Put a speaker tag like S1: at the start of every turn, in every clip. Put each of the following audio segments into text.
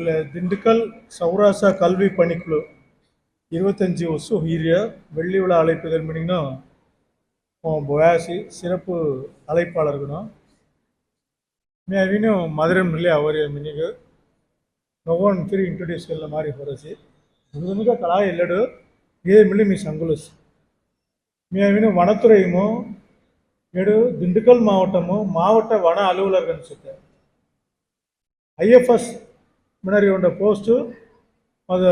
S1: இல்லை திண்டுக்கல் சௌராசா கல்வி பணிக்குழு 25 வருஷ ஹீரிய வெள்ளி விழா அழைப்புகள் மீனிங்னா போயாசி சிறப்பு அழைப்பாளர்களும் மீனும் மதுரை மில்லே அவரே மினிக்கு நோவன் ஃப்ரீ ಇಂಟ್ರೊಡ್ಯೂಸ್ ಎಲ್ಲ ಮಾಡಿ ಹೊರಸಿ ಮುದುಮಿಗ ಕಳಾ ಎಲ್ಲಡು ಏ ಮಿಲಿ ಮೀ ಸಂಗುಲಸ್ மீனு வனத்துறையுமோ எடு திண்டுக்கல் மாவட்டமும் மாவட்ட வன அலுவலர்கள் அனுப்பிச்சுட்டு ஐஎஃப்எஸ் முன்னாடி உண்ட போஸ்ட்டு அது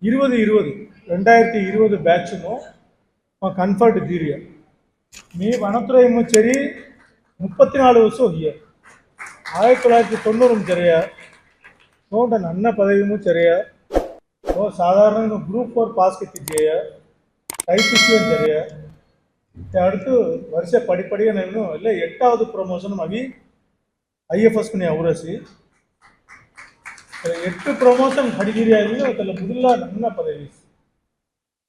S1: 2020 பேட்சுமோ கன்ஃபர்ட் தீரிய மீ வனத்துறையுமோ சரி 34 வருஷம் ஹியர் 1990 சரியா ನೋಡ ನನ್ನ ಪದವಿಯೂ ಸರಿಯ ಸಾಧಾರಣ ಗ್ರೂಪ್ 4 ಪಾಸ್ ಕಿತ್ತಿದ್ದೀಯ ಟೈಪಿಸಿಯನ್ ಸರಿಯ அடுத்து வருஷ படிப்படியாக நான் இல்லை 8வது ப்ரொமோஷனும் அவி ஐஎஃப்எஸ் பண்ணி அவரசி 8 ப்ரொமோஷன் ಹಡಿಗಿರಿಯಾಗಿ ಅದೆಲ್ಲ ಮೊದಲ ನನ್ನ ಪದವಿ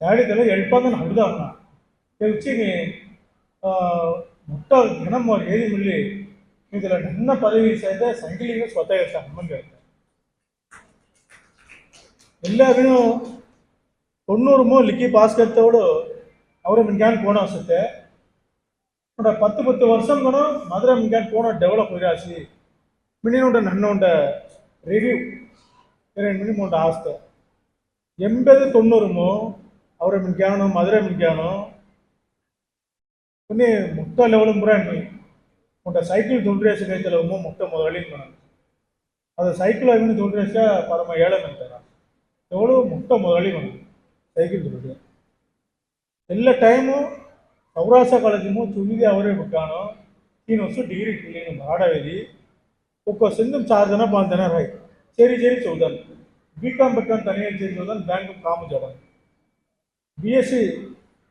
S1: ಯಾಡಿದೆಲ್ಲ ಎಳ್ಪಂದನ ಹಡ್ದವನ ಹೆಚ್ಚಿಗೆ ಮುಟ್ಟ ದಿನಮ್ಮ ಏರಿ ಮಿಲ್ಲಿ ಇದೆಲ್ಲ ನನ್ನ ಪದವಿ ಸಹಿತ ಸಂಗಿಲಿಗೆ ಸ್ವತಃ ಇರ್ತಾರೆ ಅಮ್ಮಂಗೆ ಎಲ್ಲರೂ 90 ಲಿಕ್ಕಿ ಪಾಸ್ ಕರ್ತವಳು ಅವರ ಮಿಂಗ್ಯಾನ್ ಕೋಣ ಅನ್ಸುತ್ತೆ ನೋಡ 10 ವರ್ಷ ಮಧುರ ಮಿಂಗ್ಯಾನ್ ಕೋಣ ಡೆವಲಪ್ ಇರಾಸಿ ಮಿನಿಮಮ್ ನನ್ನೊಂಡ ರಿವ್ಯೂ ಮಿನಿಮಮ್ ಆಸ್ತೆ 80-90 ಅವರ ಮಿಂಗ್ಯಾನು ಮಧುರ ಮಿಂಗ್ಯಾನು కొన్ని ముక్త లెవెల్ మురాన్ని ఉంట సైకిల్ దొండ్రేసి కైతలము ముక్త మొదలింది మనం ಅದು ಸೈಕಲ್ ಅವಿನ ದೊಡ್ಡರೇಸ ಪರಮ ಏಳನಂತಾರ ಎವಳು ಮುಕ್ತ ಮೊದಲಿ మనం ಸೈಕಲ್ ದೊಡ್ಡ ಎಲ್ಲ ಟೈಮು ಸೌರಾಸ ಕಾಲೇಜು ತುಳಿದಿ ಅವರೇ ಬಿಟ್ಟಾನು तीन वर्ष डिग्री क्लियर ಮಾಡಾವೇದಿ ಒಕ್ಕ ಸಿಂಧಂ 4 ಜನ 5 ಜನ ರೈ ಸೇರಿ 14 बीकॉम बटन तने 14 बैंक काम जडन बीएससी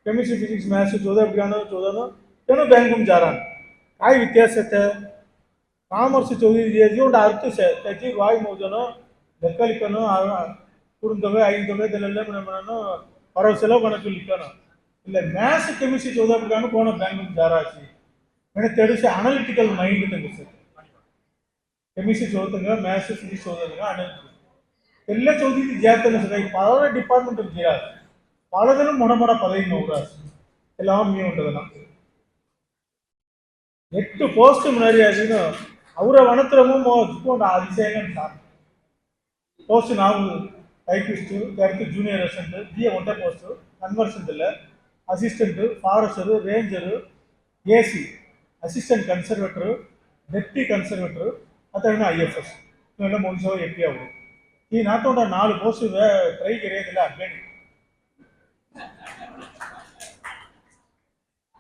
S1: केमिस्ट्री फिजिक्स मैथ्स 14 तेनो बैंक में जा रहा काय व्यत्यास है ಕಾಮರ್ಸ್ ಚೌಧರಿ ಒಂದು ಅರ್ಥ त्याची वाय मोजणं ಲೆಕ್ಕಲಿಕ್ಕನು ಕುರುಂತವೆ ಐದವೆ ಇದೆಲ್ಲ ನಾನು ಪರವಸೆಲ್ಲ ಕಣಕ್ಕೆ ಲಿಕ್ಕನು ಇಲ್ಲ ಮ್ಯಾಥ್ಸ್ ಕೆಮಿಸ್ಟ್ರಿ ಚೌಧರಿ ಕೋಣ ಬ್ಯಾಂಕ್ ಜಾರಾಸಿ मैंने तेरे से एनालिटिकल माइंड तंगे सर केमिस्ट्री चौदंगा मैथ्स फिजिक्स चौदंगा एनालिटिकल ಎಲ್ಲ ಚೌಧರಿ ಜಾತನ ಸರ್ ಪಾಲ ಡಿಪಾರ್ಟ್ಮೆಂಟ್ ಜೀರಾ ಪಾಲದನು ಮೊಡಮೊಡ ಪದವಿ ನೌರಾಸ್ ಎಲ್ಲ ಮೀ ಉಂಟದನ 8 ಪೋಸ್ಟ್ ಮುನ್ನರಿ ಆಗಿನ ಅವರ ವನತ್ರಮು ಜಿಕೊಂಡು ಆದಿಸೇನ ಪೋಸ್ಟ್ ನಾವು typist correct junior assistant GA ಒಂದೇ ಪೋಸ್ಟ್ ಕನ್ವರ್ಷನ್ ಇಲ್ಲ assistant forester ranger AC assistant conservator deputy conservator ಅಥವಾ ಐಎಫ್ಎಸ್ ಇವೆಲ್ಲ ಮುಗಿಸೋ ಎಪಿ ಅವರು ಈ ನಾತೊಂಡ 4 ಪೋಸ್ಟ್ ಟ್ರೈ ಗೆರೆಯದಿಲ್ಲ ಅಗ್ಗಣಿ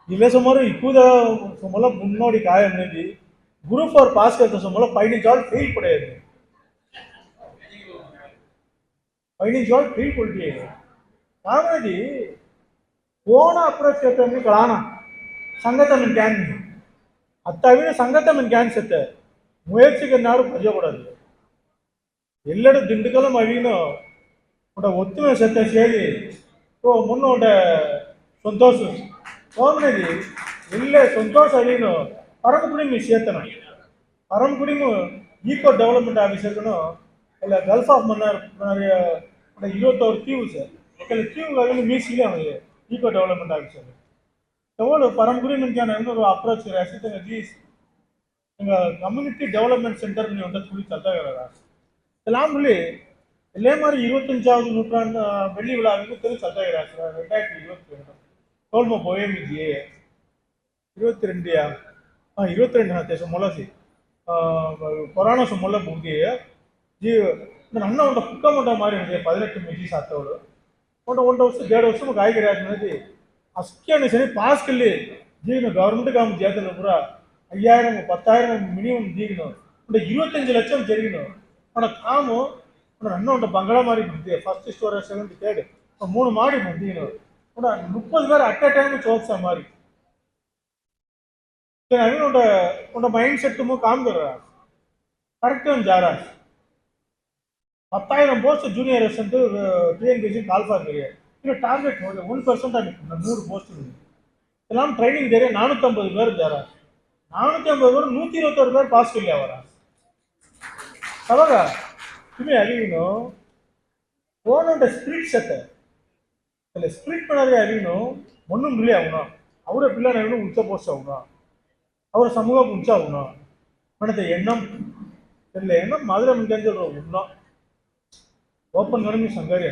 S1: ಇಲ್ಲ ಸುಮಾರು ಇಕ್ಕೂದ ಸುಮಲ ಮುನ್ನೋಡಿ ಕಾಯ ಅನ್ನೋದು ग्रुप 4 पास करते समोला फाइनल जॉब फेल पड़े फाइनल जॉब फेल पड़ती है कामजी कोण अप्रोच करते हैं कलाना संगत में ज्ञान अत्ताविन संगत में ज्ञान सत्य मुयर्ची करनाडु पजोकूडदु एल्लडू दिंडुकलम अविनु उंट ओत्तुमे सत्य सेरी तो मुन्न उंट संतोष कोमनेदी एल्ले संतोष अविनु परमकुड़ी सेतन Paramakudi eco development officer gulf of Mannar 21 तीव्स तीव मीसिले ईको डेवलपमेंट आफीसर तवल परमकुड़ी अप्रोच जी कम्युनिटी डेवलपमेंट सेंटर चुड़ी चलता लांबली इले मारी 25வது நூற்றாண்டு வெள்ளி விழாவுக்கு चलता 2022 तोलमो पोएम जी 22 22 मोलसी कोरोना से मोल मुगी जी अन्न उंट कुक मुंट मारी 18 मिजी सातवल उंट 1 वर्ष 1.5 वर्ष कायकरी आदि अष्ट सर पास के लिए जी गवर्नमेंट काम जाते पूरा 5000 10,000 मिनिमम दीगन उंट 25 लक्षम जरिगन उंट काम अन्न उंट बंगला मारी फर्स्ट स्टोर 73 3 माड़ी दीगन उंट 30 பேர் अट ए टाइम चोत्सा मारी उनका माइंड सेट तुम काम कर रहा करेक्ट जा रहा 10,000 post junior assistant TNPC call for करिए टारगेट 1% 100 पोस्ट ट्रेनिंग दे रहे 450 பேர் जा रहा 450 பேர் 121 பேர் पास कर लिया तब তুমি ಅರಿವಿನೋ ಫೋನ್ ಸ್ಪ್ರಿಟ್ ಸತ್ತ ಅಲ್ಲ ಸ್ಪ್ರಿಟ್ பண்ணாதே அறியணும் ஒன்றும் இல்லை ஆகணும் அவரை பிள்ளை அறியணும் உச்ச போஸ்ட் ஆகணும் அவரை சமூகம் உச்சாகணும் மனத்தை எண்ணம் இல்லை எண்ணம் மதுரை முக்கியம் சொல்கிறோம் உண்ணம் ஓப்பன் கணமே சங்காரிய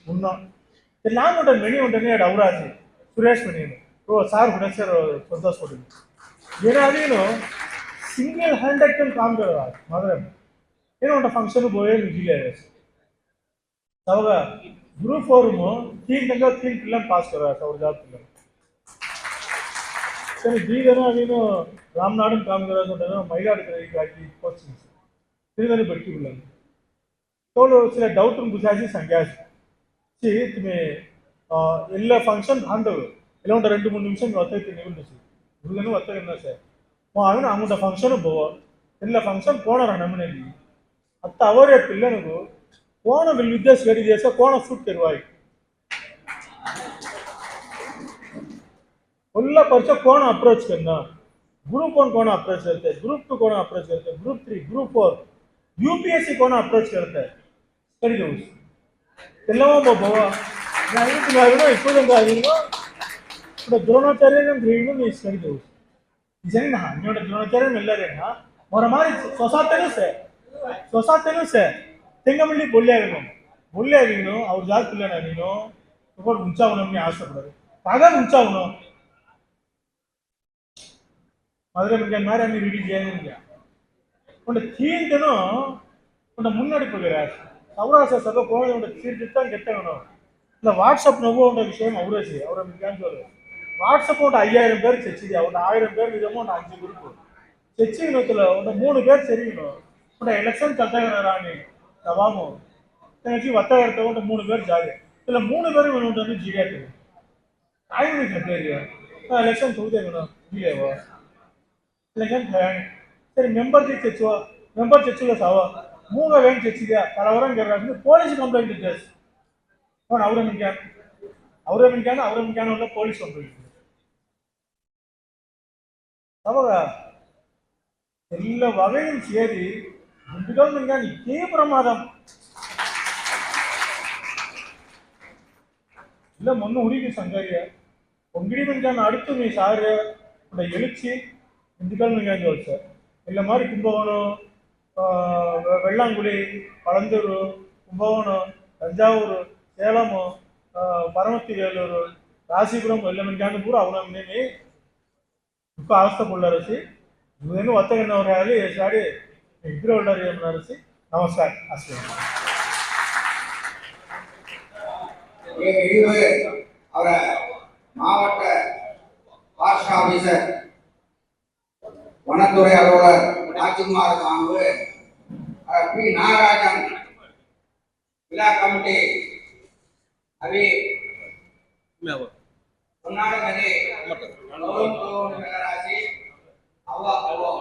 S1: உண்ணம் நான் உಂಟೆ ಮೆನಿ ಉಂಟನೆ ಎರಡು ಅವರಾಜಿ ಸುರೇಶ್ ಮನೇನು ಓ ಸಾರ್ ಹುಡಸರ್ ಸಂತೋಷ ಕೊಟ್ಟಿದ್ದು ಏನಾದೇನು ಸಿಂಗಲ್ ಹ್ಯಾಂಡೆಡ್ काम कर रहा है मदर ಏನೋ ಒಂದು ಫಂಕ್ಷನ್ ಬೋಯೇ ನಿಜಿಗೆ ಅವಾಗ ಗ್ರೂಪ್ 4 में 3 तक 3 फिल्म पास कर रहा था और जात फिल्म सर दी देना अभी नो रामनाडन काम कर रहा था ना मயிலாடுதுறை की कोचिंग திருநெல்வேலி பட்டி உள்ள तो சில டவுட் புசாசி சங்காசி सी तुम्हें ಎಲ್ಲ ಫಂಕ್ಷನ್ ಹಾಂಡವು ಎಲ್ಲ ಒಂದು 2-3 ನಿಮಿಷ ಒತ್ತೈತಿ ನೀವು ಹುಡುಗನು ಒತ್ತೈನ ಸರ್ ಅವನು ಅಂಗುಂಟ ಫಂಕ್ಷನ್ ಬೋವ ಎಲ್ಲ ಫಂಕ್ಷನ್ ಕೋಣರ ನಮ್ಮನೆಯಲ್ಲಿ ಅತ್ತ ಅವರೇ ಪಿಲ್ಲನಿಗೂ ಕೋಣ ವಿದ್ಯಾಸ ಗಡಿದೇಶ ಕೋಣ ಸೂಟ್ ತೆರುವಾಯಿ ಎಲ್ಲ ಪರಿಚಯ ಕೋಣ ಅಪ್ರೋಚ್ करना ग्रुप 1 कोण अप्रोच करते हैं ग्रुप 2 कोण अप्रोच करते हैं ग्रुप 3 ग्रुप 4 यूपीएससी कोण अप्रोच करते हैं करी दो ಎಲ್ಲವೋ ಬಾಬಾ ನಾನು ಇಪ್ಪದಂಗ ಆಗಿರೋ ದ್ರೋಣಾಚಾರ್ಯನ ಗ್ರೀನು ಮಿಸ್ ಕರಿದೆವು ಇದನ್ನ ನೋಡಿ ದ್ರೋಣಾಚಾರ್ಯನ ಎಲ್ಲರೇನ ಅವರ ಮಾರಿ ಸೊಸಾತೆನೂ ಸೆ ತೆಂಗಮಳ್ಳಿ ಬೊಲ್ಲೆ ಆಗಿನು ಅವ್ರ ಜಾಗ ಇಲ್ಲ ನೀನು ತಗೊಂಡು ಮುಂಚಾವನಮ್ಮಿ ಆಸೆಪಡೋದು ಆಗ ಮುಂಚಾವನು மதுரை மிக்க மாதிரி அங்கே ரெடி செய்யுங்க உன்னை தீர்ந்தனும் உன்னை முன்னாடி போகிறார் சௌராச சபை கோவிலோட சீர்திருத்தம் கெட்டவனும் இந்த வாட்ஸ்அப் நோவோட விஷயம் அவரேசி அவரை மிக்கான்னு சொல்லுவார் வாட்ஸ்அப் உன்ட்ட 5000 பேர் செச்சிது அவன் 1000 பேர் விதமும் உன்னை 5 குரூப் செச்சினத்தில் உன்னை 3 பேர் சரிக்கணும் உன்னை எலெக்ஷன் கத்தாகிறாராணி சபாமும் எனக்கு வத்தகரத்தை உன்ட்ட 3 பேர் ஜாதி இதில் 3 பேரும் இவனுட்டு வந்து ஜிடியாக்கு ஆய்வு பேர் எலெக்ஷன் தொகுதிக்கணும் ஜிலேவோ इलेक्शन सर मेंबर तेचुवा मेंबर तेचुला सावा मूंगा वें तेचिदिया कलवरं कर पोलीस कंप्लेंट इद्देस नोड ಅವರೇ ಮಿಂಕ್ಯಾನ ಪೊಲೀಸ್ ಕಂಪ್ಲೇಂಟ್ ಅವಾಗ ಎಲ್ಲ ವகையும் ಸೇರಿ ಗುಂಡುಗಳು ಮಿಂಕ್ಯಾನ ಇದೇ ಪ್ರಮಾದಂ ಇಲ್ಲ ಮೊನ್ನೆ ಹುಡುಗಿ ಸಂಗರಿಯ ಒಂಗಿಡಿ ಮಿಂಕ್ಯಾನ அடுத்து நீ சார் எழுச்சி திண்டுக்கல் மிஞ்சான் சார் இல்லை மாதிரி கும்பகோணம் வெள்ளாங்குடி பழந்தூர் கும்பகோணம் தஞ்சாவூர் சேலம் பரமத்தி வேலூர் ராசிபுரம் ಎಲ್ಲ ಮಿಂಜಾನು ಪೂರ ಅವನ ಮನೇಲಿ ದುಃಖ ಅವಸ್ಥೆ ಕೊಳ್ಳರಸಿ ಇವೇನು ಒತ್ತಗನ್ನವರಾಗಲಿ ಸಾಡಿ ಇಬ್ಬರು ಒಳ್ಳರಿ ಅನ್ನರಸಿ ನಮಸ್ಕಾರ ಅಷ್ಟೇ
S2: ಅವರ மாவட்ட வார்ஷா ஆபீசர் வனத்துறை அலுவலர் ராஜ்குமார் காங்கு பி நாகராஜன் விழா கமிட்டி அவி பொன்னாடு மதி நகராட்சி அவ்வா அவ்வா